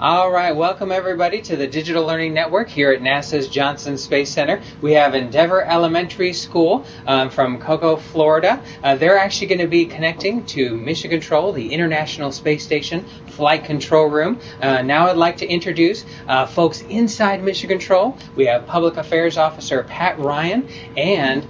All right, welcome everybody to the Digital Learning Network here at NASA's Johnson Space Center. We have Endeavour Elementary School from Cocoa, Florida. They're actually going to be connecting to Mission Control, the International Space Station Flight Control Room. Now I'd like to introduce folks inside Mission Control. We have Public Affairs Officer Pat Ryan and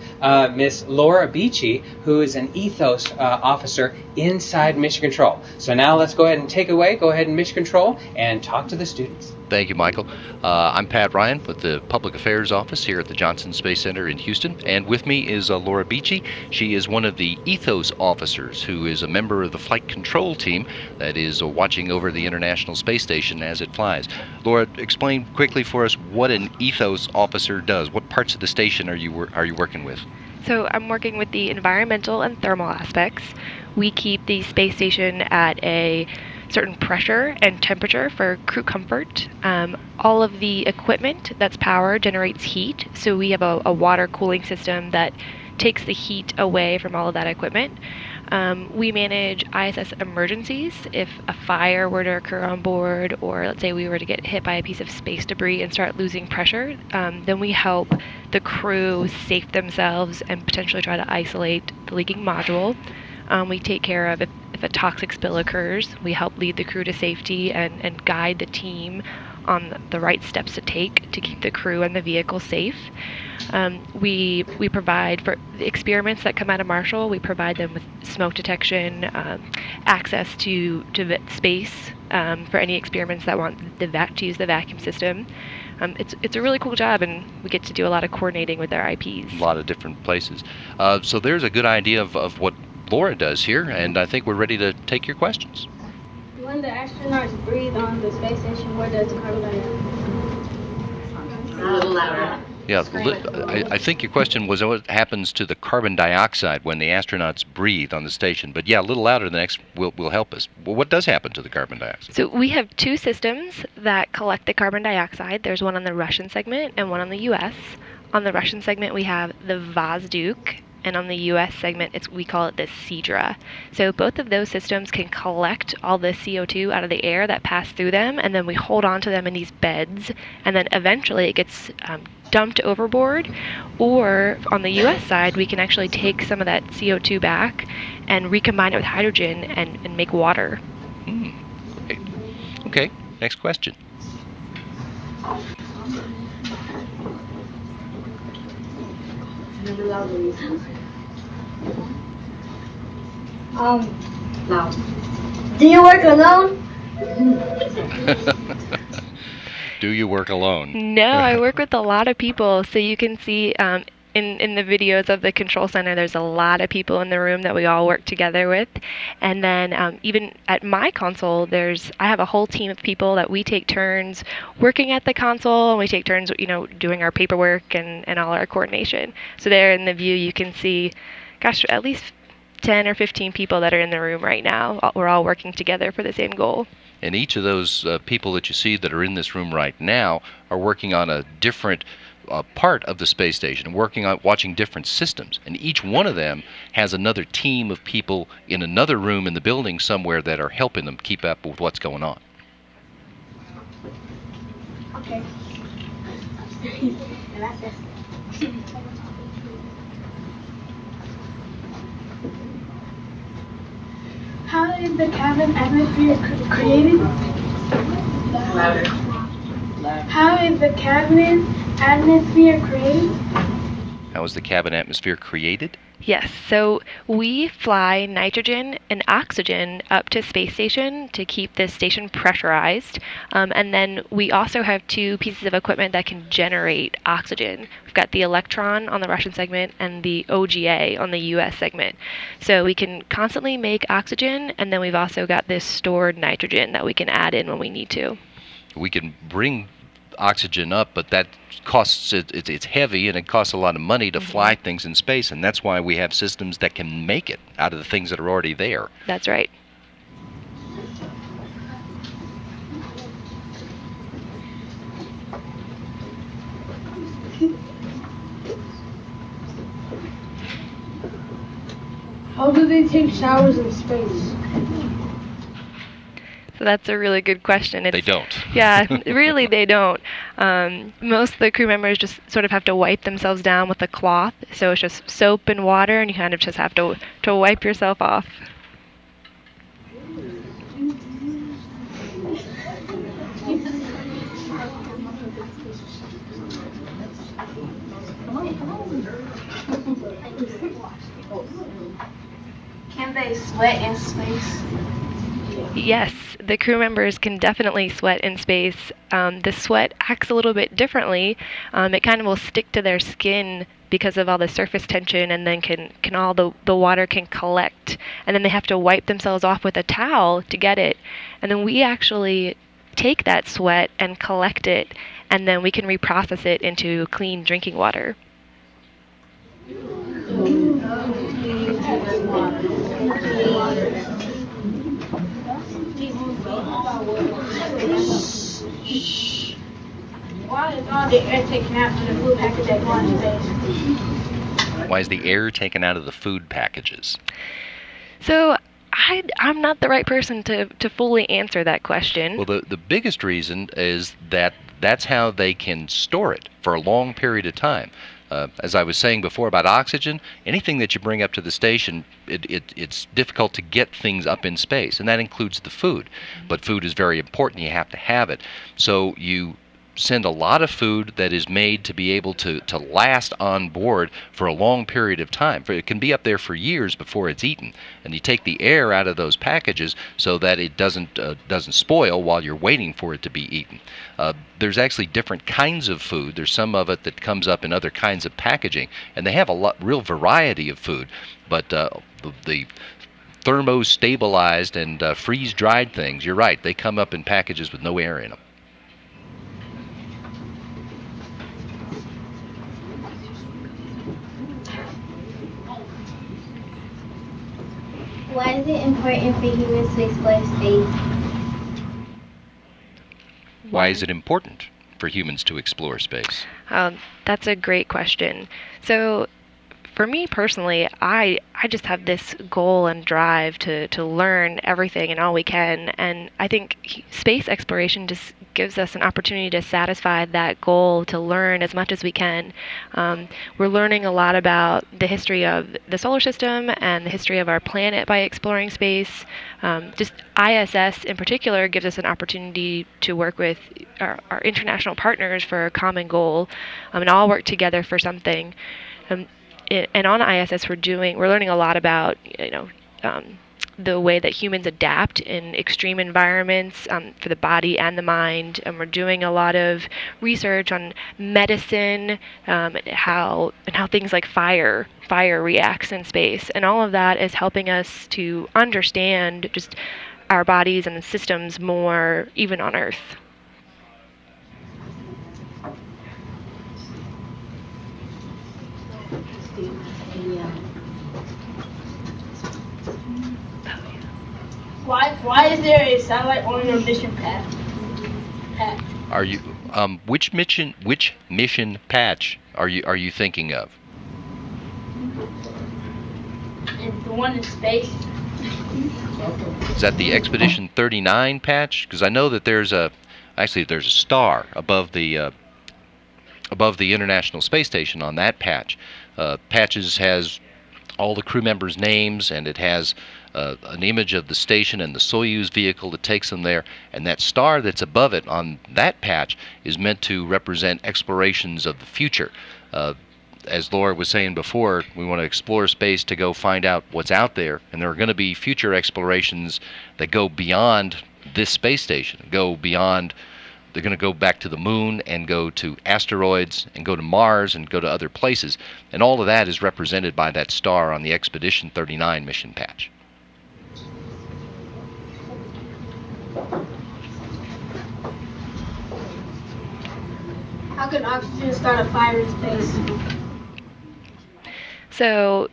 Miss Laura Beachy, who is an ETHOS officer inside Mission Control. So now let's go ahead and take away. Go ahead and Mission Control and talk to the students. Thank you, Michael. I'm Pat Ryan with the Public Affairs Office here at the Johnson Space Center in Houston, and with me is Laura Beachy. She is one of the ETHOS officers who is a member of the flight control team that is watching over the International Space Station as it flies. Laura, explain quickly for us what an ETHOS officer does. What parts of the station are you working with? So I'm working with the environmental and thermal aspects. We keep the space station at a certain pressure and temperature for crew comfort. All of the equipment that's powered generates heat, so we have a water cooling system that takes the heat away from all of that equipment. We manage ISS emergencies. If a fire were to occur on board, or let's say we were to get hit by a piece of space debris and start losing pressure, then we help the crew safe themselves and potentially try to isolate the leaking module. We take care of if a toxic spill occurs. We help lead the crew to safety and guide the team on the right steps to take to keep the crew and the vehicle safe. We provide for the experiments that come out of Marshall. We provide them with smoke detection, access to space for any experiments that want to use the vacuum system. It's a really cool job, and we get to do a lot of coordinating with our IPs. A lot of different places. So there's a good idea of what Laura does here, and I think we're ready to take your questions. When the astronauts breathe on the space station, where does the carbon dioxide? A little louder. Yeah, I think your question was what happens to the carbon dioxide when the astronauts breathe on the station. But yeah, a little louder the next will help us. Well, what does happen to the carbon dioxide? So we have two systems that collect the carbon dioxide. There's one on the Russian segment and one on the U.S. On the Russian segment, we have the Vozduk, and on the U.S. segment, we call it the Seadra. So both of those systems can collect all the CO2 out of the air that pass through them, and then we hold on to them in these beds, and then eventually it gets dumped overboard. Or on the U.S. side, we can actually take some of that CO2 back and recombine it with hydrogen and make water. Great. Okay, next question. Do you work alone? Do you work alone? No, I work with a lot of people. So you can see in the videos of the control center, there's a lot of people in the room that we all work together with. And then even at my console, I have a whole team of people that we take turns working at the console, and we take turns, doing our paperwork and all our coordination. So there in the view, you can see, gosh, at least 10 or 15 people that are in the room right now. We're all working together for the same goal. And each of those people that you see that are in this room right now are working on a different part of the space station, watching different systems. And each one of them has another team of people in another room in the building somewhere that are helping them keep up with what's going on. Okay. How is the cabin atmosphere created? Louder. How is the cabin atmosphere created? How is the cabin atmosphere created? Yes, so we fly nitrogen and oxygen up to space station to keep the station pressurized. And then we also have two pieces of equipment that can generate oxygen. We've got the Electron on the Russian segment and the OGA on the US segment. So we can constantly make oxygen, and then we've also got this stored nitrogen that we can add in when we need to. We can bring oxygen up, but that costs it's heavy, and it costs a lot of money to fly things in space, and that's why we have systems that can make it out of the things that are already there. That's right. How do they take showers in space? So that's a really good question. They don't. Yeah, really they don't. Most of the crew members just sort of have to wipe themselves down with a cloth. So it's just soap and water, and you kind of just have to wipe yourself off. Can they sweat in space? Yes, the crew members can definitely sweat in space. The sweat acts a little bit differently. It kind of will stick to their skin because of all the surface tension, and then can all the water can collect, and then they have to wipe themselves off with a towel to get it. And then we actually take that sweat and collect it, and then we can reprocess it into clean drinking water. Why is all the air taken out to the food package at one space? Why is the air taken out of the food packages? So I'm not the right person to fully answer that question. Well, the biggest reason is that that's how they can store it for a long period of time. As I was saying before about oxygen, anything that you bring up to the station, it's difficult to get things up in space, and that includes the food. But food is very important. You have to have it. So you send a lot of food that is made to be able to last on board for a long period of time. It can be up there for years before it's eaten. And you take the air out of those packages so that it doesn't spoil while you're waiting for it to be eaten. There's actually different kinds of food. There's some of it that comes up in other kinds of packaging, and they have a real variety of food. But the thermo-stabilized and freeze-dried things, you're right, they come up in packages with no air in them. Why is it important for humans to explore space? Why is it important for humans to explore space? That's a great question. So for me personally, I just have this goal and drive to learn everything and all we can. And I think space exploration just gives us an opportunity to satisfy that goal, to learn as much as we can. We're learning a lot about the history of the solar system and the history of our planet by exploring space. Just ISS in particular gives us an opportunity to work with our international partners for a common goal, and all work together for something. And on ISS, we're learning a lot about the way that humans adapt in extreme environments for the body and the mind, and we're doing a lot of research on medicine and how things like fire reacts in space, and all of that is helping us to understand just our bodies and the systems more, even on Earth. Why is there a satellite on your mission patch? Are you which mission patch are you thinking of? The one in space. Is that the Expedition 39 patch? Because I know that there's a star above the International Space Station on that patch. Patches has all the crew members' names, and it has an image of the station and the Soyuz vehicle that takes them there, and that star that's above it on that patch is meant to represent explorations of the future. As Laura was saying before, we want to explore space to go find out what's out there, and there are going to be future explorations that go beyond this space station, they're going to go back to the moon and go to asteroids and go to Mars and go to other places. And all of that is represented by that star on the Expedition 39 mission patch. How can oxygen start a fire in space? So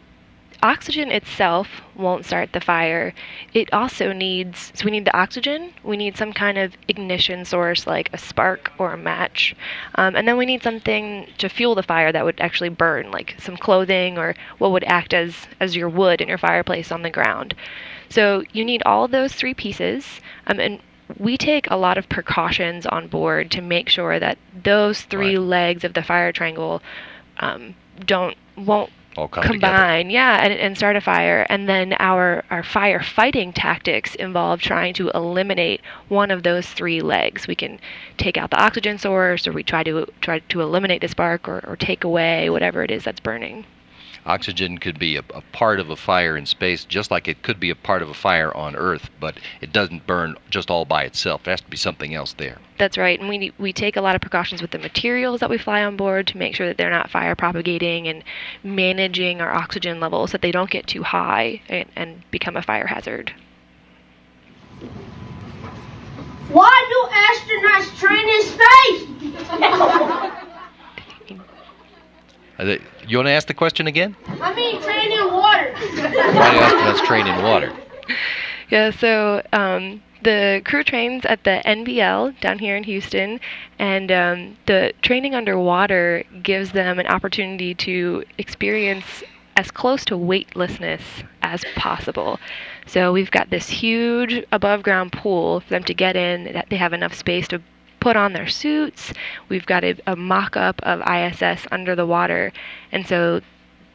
oxygen itself won't start the fire. It also needs, so we need the oxygen, we need some kind of ignition source like a spark or a match, and then we need something to fuel the fire that would actually burn, like some clothing or what would act as your wood in your fireplace on the ground. So you need all of those three pieces, and we take a lot of precautions on board to make sure that those three legs of the fire triangle won't all come combine, together. and start a fire. And then our firefighting tactics involve trying to eliminate one of those three legs. We can take out the oxygen source, or we try to eliminate the spark, or take away whatever it is that's burning. Oxygen could be a part of a fire in space, just like it could be a part of a fire on Earth, but it doesn't burn just all by itself. There has to be something else there. That's right, and we take a lot of precautions with the materials that we fly on board to make sure that they're not fire propagating, and managing our oxygen levels so that they don't get too high and become a fire hazard. Why do astronauts train in space? You want to ask the question again? I mean, train in water. Why do astronauts train in water? Yeah, so the crew trains at the NBL down here in Houston, and the training underwater gives them an opportunity to experience as close to weightlessness as possible. So we've got this huge above-ground pool for them to get in, that they have enough space to put on their suits. We've got a mock-up of ISS under the water, and so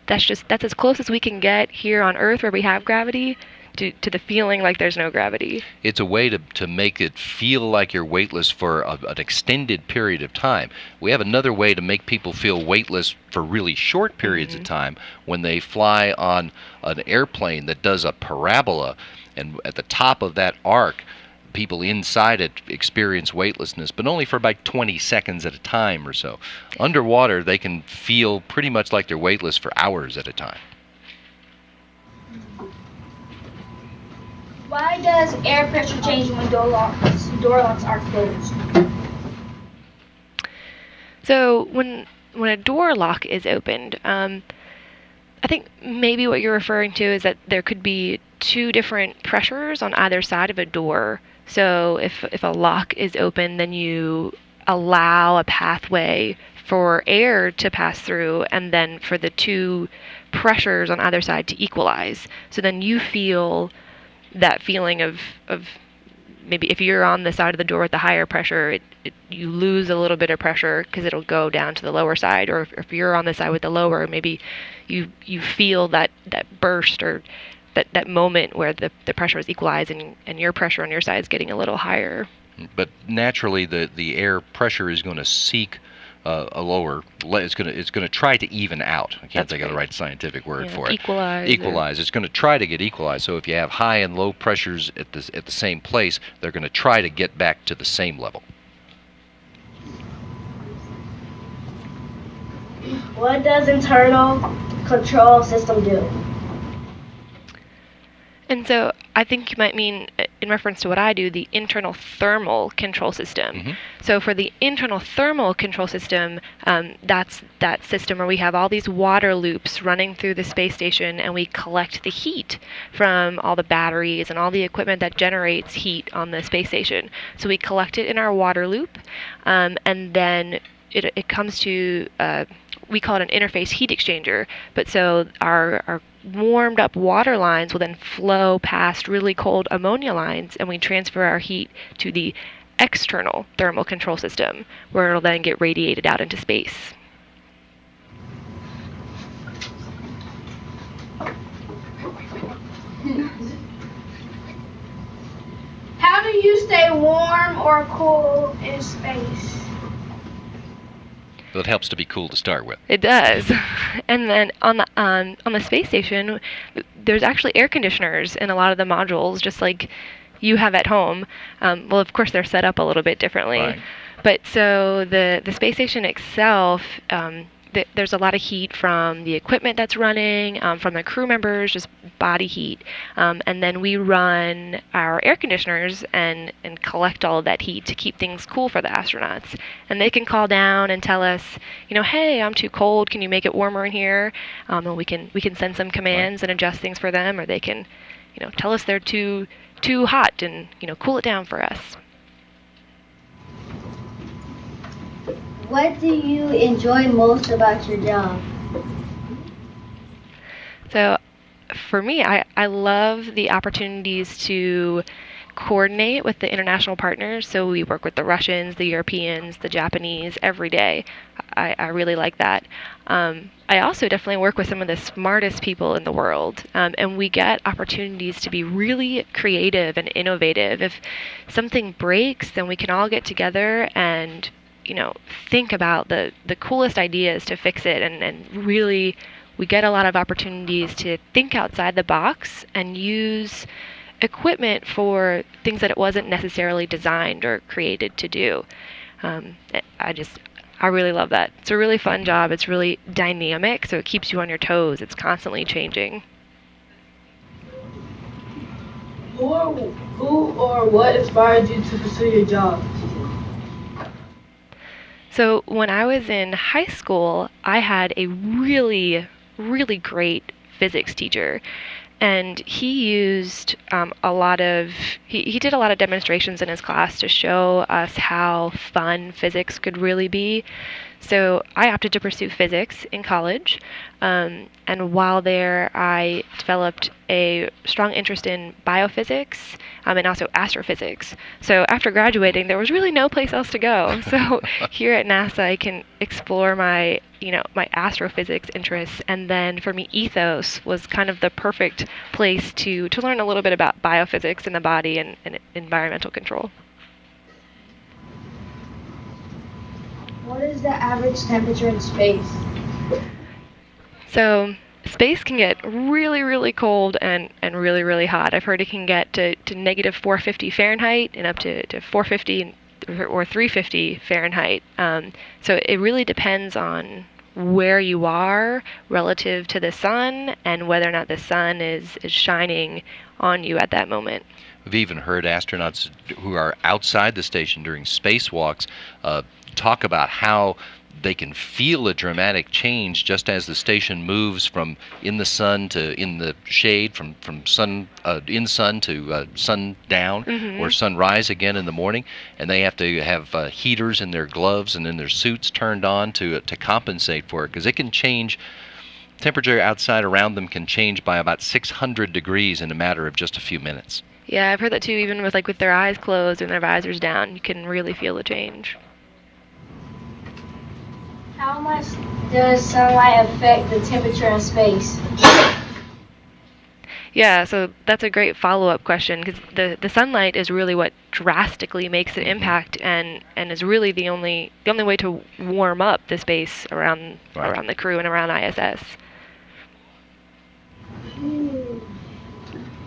that's as close as we can get here on Earth, where we have gravity, to the feeling like there's no gravity. It's a way to make it feel like you're weightless for an extended period of time. We have another way to make people feel weightless for really short periods of time when they fly on an airplane that does a parabola, and at the top of that arc, people inside it experience weightlessness, but only for about 20 seconds at a time or so. Underwater, they can feel pretty much like they're weightless for hours at a time. Why does air pressure change when door locks are closed? So when a door lock is opened, I think maybe what you're referring to is that there could be two different pressures on either side of a door. So if a lock is open, then you allow a pathway for air to pass through, and then for the two pressures on either side to equalize. So then you feel that feeling of maybe if you're on the side of the door with the higher pressure, you lose a little bit of pressure because it'll go down to the lower side. Or if you're on the side with the lower, maybe you feel that burst, or that moment where the pressure is equalizing and your pressure on your side is getting a little higher. But naturally, the air pressure is going to seek a lower. It's going to try to even out. I can't think of the right scientific word for it. Equalize. It's going to try to get equalized. So if you have high and low pressures at the same place, they're going to try to get back to the same level. What does internal control system do? And so I think you might mean, in reference to what I do, the internal thermal control system. So for the internal thermal control system, that's that system where we have all these water loops running through the space station, and we collect the heat from all the batteries and all the equipment that generates heat on the space station. So we collect it in our water loop, and then it comes to, we call it an interface heat exchanger. But so our warmed up water lines will then flow past really cold ammonia lines, and we transfer our heat to the external thermal control system, where it'll then get radiated out into space. How do you stay warm or cool in space? Well, it helps to be cool to start with. It does. And then on the space station, there's actually air conditioners in a lot of the modules, just like you have at home. Well, of course, they're set up a little bit differently. Right. But so the space station itself, there's a lot of heat from the equipment that's running, from the crew members, just body heat. And then we run our air conditioners and collect all of that heat to keep things cool for the astronauts. And they can call down and tell us, hey, I'm too cold, can you make it warmer in here? And we can send some commands and adjust things for them, or they can, tell us they're too hot and, cool it down for us. What do you enjoy most about your job? So for me, I love the opportunities to coordinate with the international partners. So we work with the Russians, the Europeans, the Japanese every day. I really like that. I also definitely work with some of the smartest people in the world, and we get opportunities to be really creative and innovative. If something breaks, then we can all get together and think about the coolest ideas to fix it, and really we get a lot of opportunities to think outside the box and use equipment for things that it wasn't necessarily designed or created to do. I really love that. It's a really fun job. It's really dynamic, so it keeps you on your toes. It's constantly changing. Who or what inspired you to pursue your job? So when I was in high school, I had a really, really great physics teacher. And he used he did a lot of demonstrations in his class to show us how fun physics could really be. So I opted to pursue physics in college. And while there, I developed a strong interest in biophysics and also astrophysics. So after graduating, there was really no place else to go. So here at NASA, I can explore my astrophysics interests. And then for me, ETHOS was kind of the perfect place to learn a little bit about biophysics in the body and environmental control. What is the average temperature in space? So space can get really, really cold and really, really hot. I've heard it can get to negative 450 Fahrenheit and up to 450 or 350 Fahrenheit. So it really depends on where you are relative to the sun and whether or not the sun is shining on you at that moment. We've even heard astronauts who are outside the station during spacewalks talk about how they can feel a dramatic change just as the station moves from in the sun to in the shade, from sun in sun to sundown, or sunrise again in the morning, and they have to have heaters in their gloves and in their suits turned on to compensate for it, because it can change. Temperature outside around them can change by about 600 degrees in a matter of just a few minutes. Yeah, I've heard that too. Even with their eyes closed and their visors down, you can really feel the change. How much does sunlight affect the temperature in space? Yeah, so that's a great follow-up question, because the sunlight is really what drastically makes an impact, and is really the only way to warm up the space around the crew and around ISS.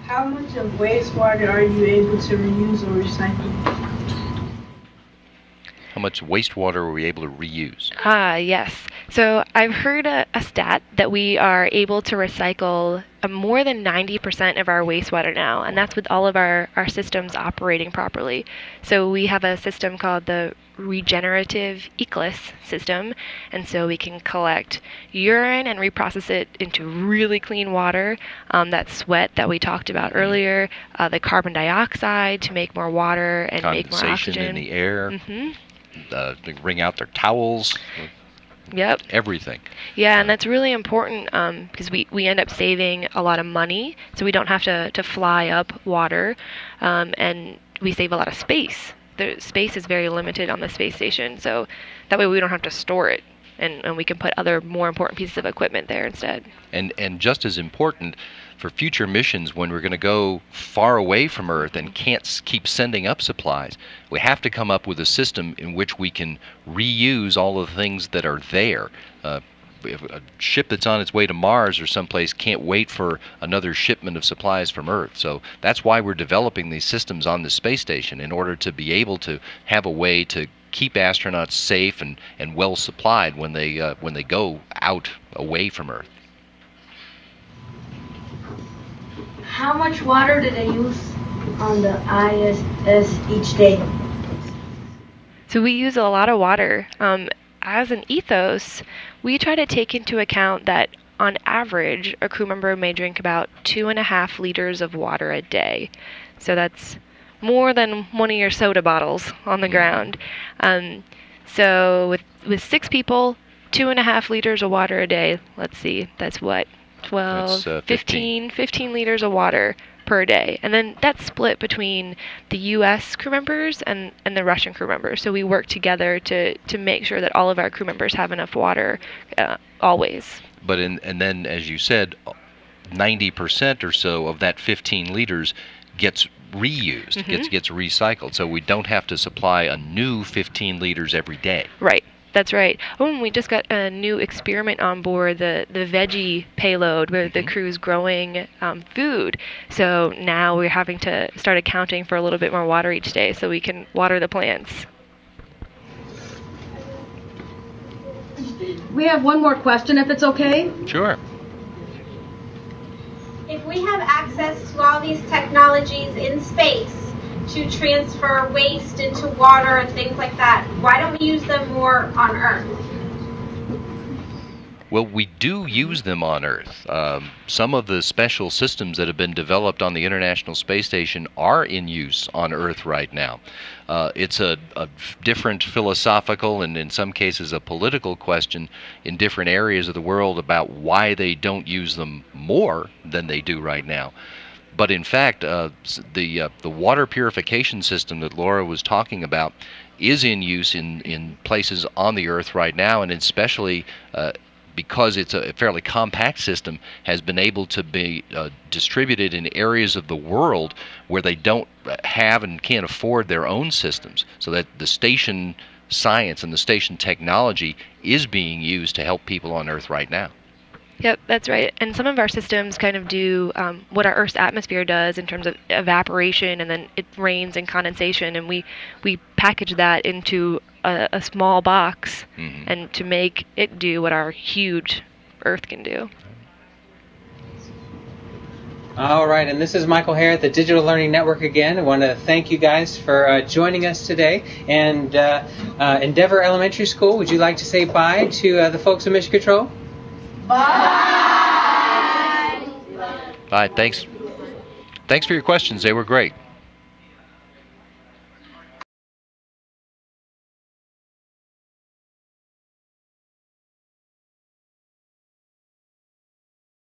How much of wastewater are you able to reuse or recycle? How much wastewater are we able to reuse? Yes. So I've heard a stat that we are able to recycle more than 90% of our wastewater now, and that's with all of our systems operating properly. So we have a system called the regenerative ETHOS system, and so we can collect urine and reprocess it into really clean water, that sweat that we talked about earlier, the carbon dioxide to make more water and make more oxygen. Condensation in the air. They wring out their towels. Yep. Everything. Yeah, and that's really important because we end up saving a lot of money, so we don't have to fly up water, and we save a lot of space. The space is very limited on the space station, so that way we don't have to store it, and we can put other more important pieces of equipment there instead. And just as important, for future missions, when we're going to go far away from Earth and can't keep sending up supplies, we have to come up with a system in which we can reuse all of the things that are there. If a ship that's on its way to Mars or someplace can't wait for another shipment of supplies from Earth. So that's why we're developing these systems on the space station, in order to be able to have a way to keep astronauts safe and well supplied when they go out away from Earth. How much water do they use on the ISS each day? So we use a lot of water. As an ETHOS, we try to take into account that on average, a crew member may drink about 2.5 liters of water a day. So that's more than one of your soda bottles on the ground. So with 6 people, 2.5 liters of water a day. Let's see, that's what? 12, That's, 15 liters of water per day. And then that's split between the U.S. crew members and the Russian crew members. So we work together to make sure that all of our crew members have enough water always. But and then, as you said, 90% or so of that 15 liters gets reused, gets recycled. So we don't have to supply a new 15 liters every day. Right. That's right. Oh, and we just got a new experiment on board, the veggie payload, where the crew's growing food. So now we're having to start accounting for a little bit more water each day so we can water the plants. We have one more question, if it's okay. Sure. If we have access to all these technologies in space to transfer waste into water and things like that, why don't we use them more on Earth? Well, we do use them on Earth. Some of the special systems that have been developed on the International Space Station are in use on Earth right now. It's a different philosophical and in some cases a political question in different areas of the world about why they don't use them more than they do right now. But in fact, the water purification system that Laura was talking about is in use in places on the Earth right now, and especially because it's a fairly compact system, has been able to be distributed in areas of the world where they don't have and can't afford their own systems, so that the station science and the station technology is being used to help people on Earth right now. Yep, that's right. And some of our systems kind of do what our Earth's atmosphere does in terms of evaporation, and then it rains and condensation, and we package that into a small box and to make it do what our huge Earth can do. All right, and this is Michael Hare at the Digital Learning Network again. I want to thank you guys for joining us today. And Endeavour Elementary School, would you like to say bye to the folks in Mission Control? Bye. Bye. Thanks for your questions. They were great.